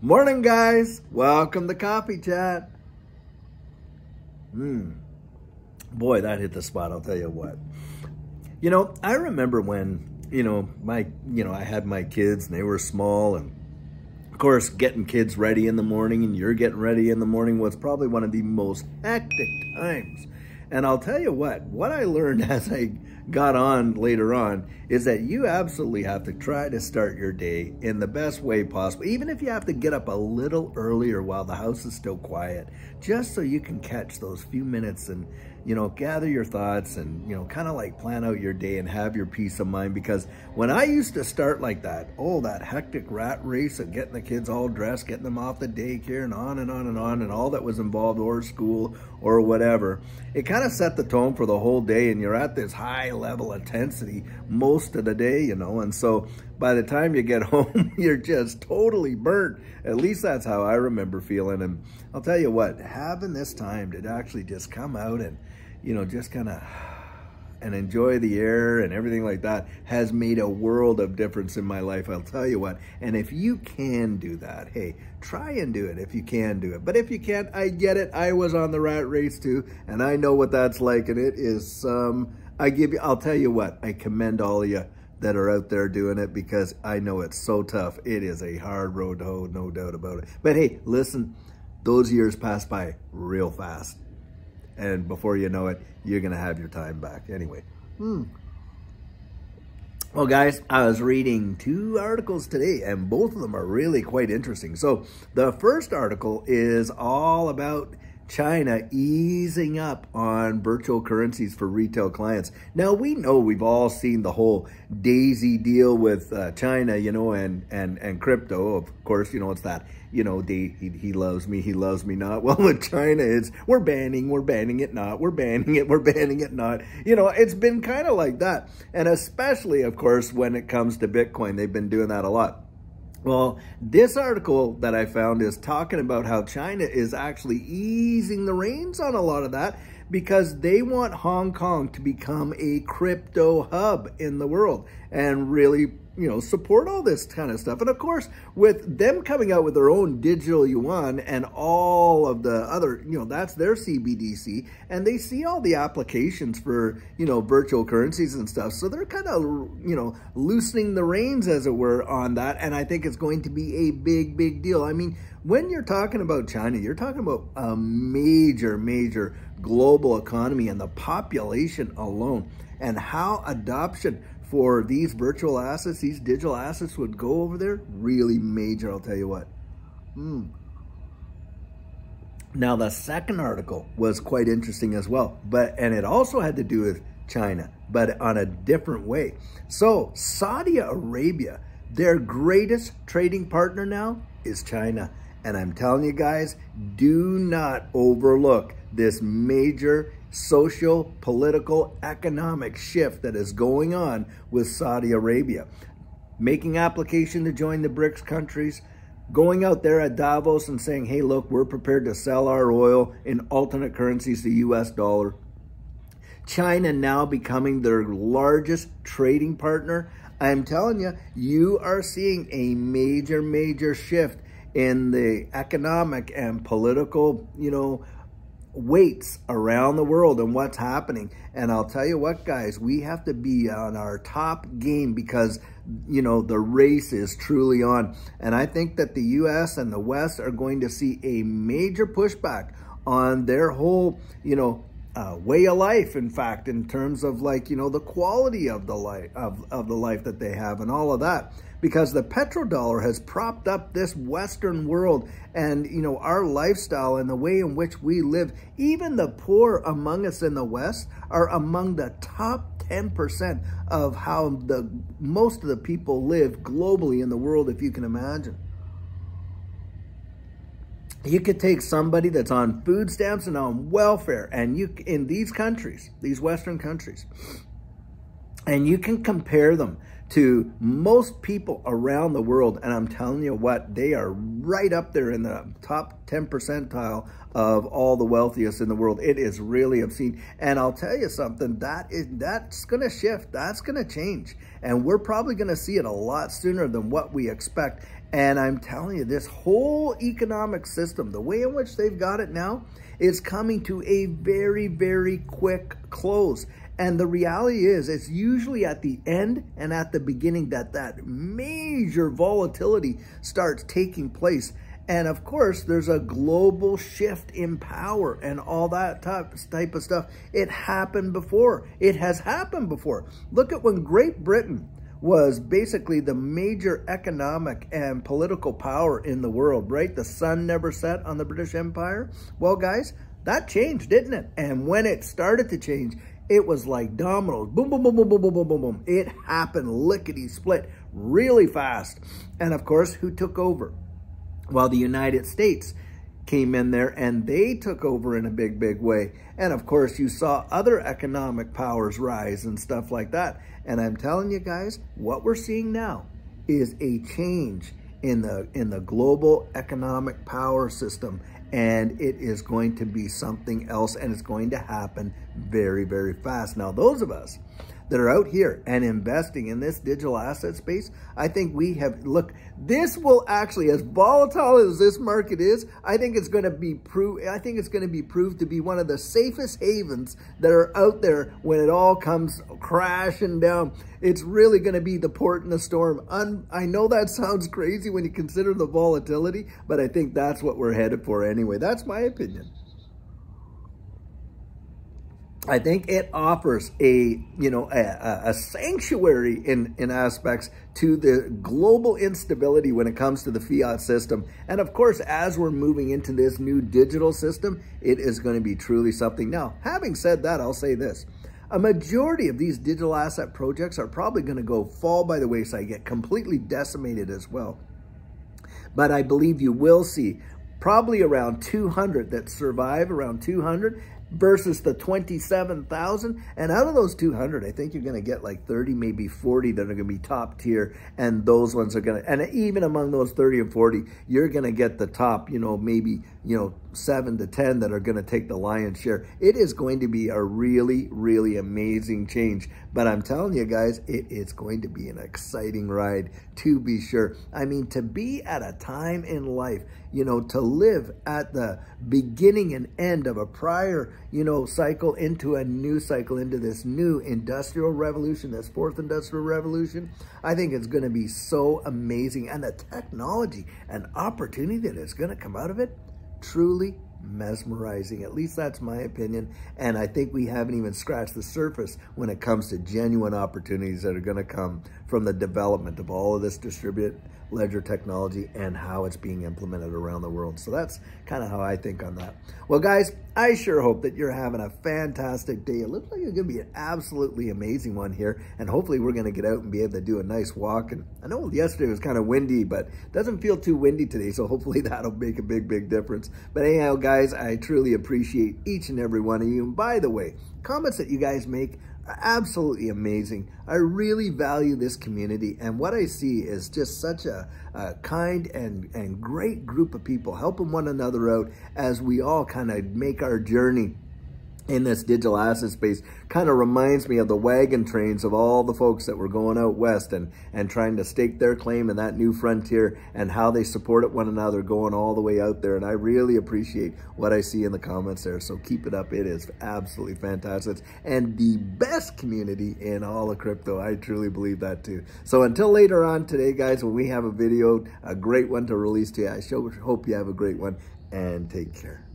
Morning, guys. Welcome to Coffee Chat. Boy, that hit the spot, I'll tell you what. I remember when, I had my kids and they were small, and of course, getting kids ready in the morning and you're getting ready in the morning was probably one of the most hectic times. And I'll tell you what I learned as I got on later on is that you absolutely have to try to start your day in the best way possible, even if you have to get up a little earlier while the house is still quiet, just so you can catch those few minutes and, gather your thoughts and, kind of like plan out your day and have your peace of mind. Because when I used to start like that, that hectic rat race of getting the kids all dressed, getting them off the daycare and on and on and on and all that was involved, or school or whatever, it kind of set the tone for the whole day, and you're at this high level intensity most of the day, and so by the time you get home, you're just totally burnt. At least that's how I remember feeling. And I'll tell you what, having this time to actually just come out and, just kind of and enjoy the air and everything like that has made a world of difference in my life, I'll tell you what. And if you can do that, hey, try and do it if you can do it. But if you can't, I get it. I was on the rat race too, and I know what that's like, and it is I'll tell you what, I commend all of you that are out there doing it, because I know it's so tough. It is a hard road to hoe, no doubt about it. But hey, listen, those years pass by real fast. And before you know it, you're going to have your time back. Anyway. Well, guys, I was reading 2 articles today, and both of them are really quite interesting. So the first article is all about China easing up on virtual currencies for retail clients. Now, we know we've all seen the whole daisy deal with China, and crypto. Of course, it's that, he loves me, he loves me not. Well, with China, it's we're banning it not, we're banning it not. It's been kind of like that. And especially, of course, when it comes to Bitcoin, they've been doing that a lot. Well, this article that I found is talking about how China is actually easing the reins on a lot of that, because they want Hong Kong to become a crypto hub in the world and really, support all this kind of stuff. And of course, with them coming out with their own digital yuan and all of the other, that's their CBDC, and they see all the applications for, virtual currencies and stuff. So they're kind of, loosening the reins, as it were, on that. And I think it's going to be a big, big deal. I mean, when you're talking about China, you're talking about a major, major global economy, and the population alone, and how adoption for these virtual assets, these digital assets would go over there, really major, I'll tell you what. Now, the second article was quite interesting as well, and it also had to do with China, but on a different way. So, Saudi Arabia, their greatest trading partner now is China. And I'm telling you guys, do not overlook this major social, political, economic shift that is going on with Saudi Arabia. Making application to join the BRICS countries, going out there at Davos and saying, hey, look, we're prepared to sell our oil in alternate currencies, the US dollar. China now becoming their largest trading partner. I'm telling you, you are seeing a major, major shift in the economic and political, weights around the world and what's happening. And I'll tell you what, guys, we have to be on our top game, because, the race is truly on. And I think that the US and the West are going to see a major pushback on their whole, way of life, in fact, in terms of the quality of the life of the life that they have and all of that. Because the petrodollar has propped up this Western world and, our lifestyle and the way in which we live. Even the poor among us in the West are among the top 10% of how most of the people live globally in the world, if you can imagine. You could take somebody that's on food stamps and on welfare, and in these countries, these Western countries, and you can compare them to most people around the world, and I'm telling you what, they are right up there in the top 10 percentile of all the wealthiest in the world. It is really obscene. And I'll tell you something, that's going to shift. That's going to change. And we're probably going to see it a lot sooner than what we expect. And I'm telling you, this whole economic system, the way in which they've got it now, is coming to a very, very quick close. And the reality is, it's usually at the end and at the beginning that major volatility starts taking place. And of course, there's a global shift in power and all that type of stuff. It happened before. It has happened before. Look at when Great Britain was basically the major economic and political power in the world, right? The sun never set on the British Empire. Well, guys, that changed, didn't it? And when it started to change, it was like dominoes. Boom, boom, boom, boom, boom, boom, boom, boom, boom. It happened lickety-split really fast. And of course, who took over? Well, the United States came in there and they took over in a big, big way. And of course, you saw other economic powers rise and stuff like that. And I'm telling you guys, what we're seeing now is a change in the global economic power system. And it is going to be something else, and it's going to happen very, very fast. Now, those of us that are out here and investing in this digital asset space, I think we have, look, this will actually, as volatile as this market is, I think it's going to be proved to be one of the safest havens that are out there when it all comes crashing down. It's really going to be the port in the storm. I know that sounds crazy when you consider the volatility, but I think that's what we're headed for anyway. That's my opinion. I think it offers a sanctuary in aspects to the global instability when it comes to the fiat system. And of course, as we're moving into this new digital system, it is going to be truly something. Now, having said that, I'll say this. A majority of these digital asset projects are probably going to fall by the wayside, get completely decimated as well. But I believe you will see probably around 200 that survive, around 200, versus the 27,000. And out of those 200, I think you're going to get like 30, maybe 40 that are going to be top tier. And those ones are going to, and even among those 30 and 40, you're going to get the top, maybe, 7 to 10 that are going to take the lion's share. It is going to be a really, really amazing change. But I'm telling you guys, it's going to be an exciting ride, to be sure. I mean, to be at a time in life, to live at the beginning and end of a prior, cycle into a new cycle, into this new industrial revolution, this fourth industrial revolution, I think it's going to be so amazing. And the technology and opportunity that is going to come out of it, truly mesmerizing. At least that's my opinion. And I think we haven't even scratched the surface when it comes to genuine opportunities that are going to come from the development of all of this distributed ledger technology and how it's being implemented around the world. So that's kind of how I think on that. Well, guys, I sure hope that you're having a fantastic day. It looks like it's going to be an absolutely amazing one here. And hopefully we're going to get out and be able to do a nice walk. And I know yesterday was kind of windy, but it doesn't feel too windy today. So hopefully that'll make a big, big difference. But anyhow, guys, I truly appreciate each and every one of you. And by the way, comments that you guys make are absolutely amazing. I really value this community, and what I see is just such a kind and great group of people helping one another out as we all kind of make our journey in this digital asset space. Kind of reminds me of the wagon trains of all the folks that were going out west and trying to stake their claim in that new frontier, and how they supported one another going all the way out there. And I really appreciate what I see in the comments there. So keep it up. It is absolutely fantastic and the best community in all of crypto. I truly believe that too. So until later on today, guys, when we have a video, a great one to release to you, I sure hope you have a great one, and take care.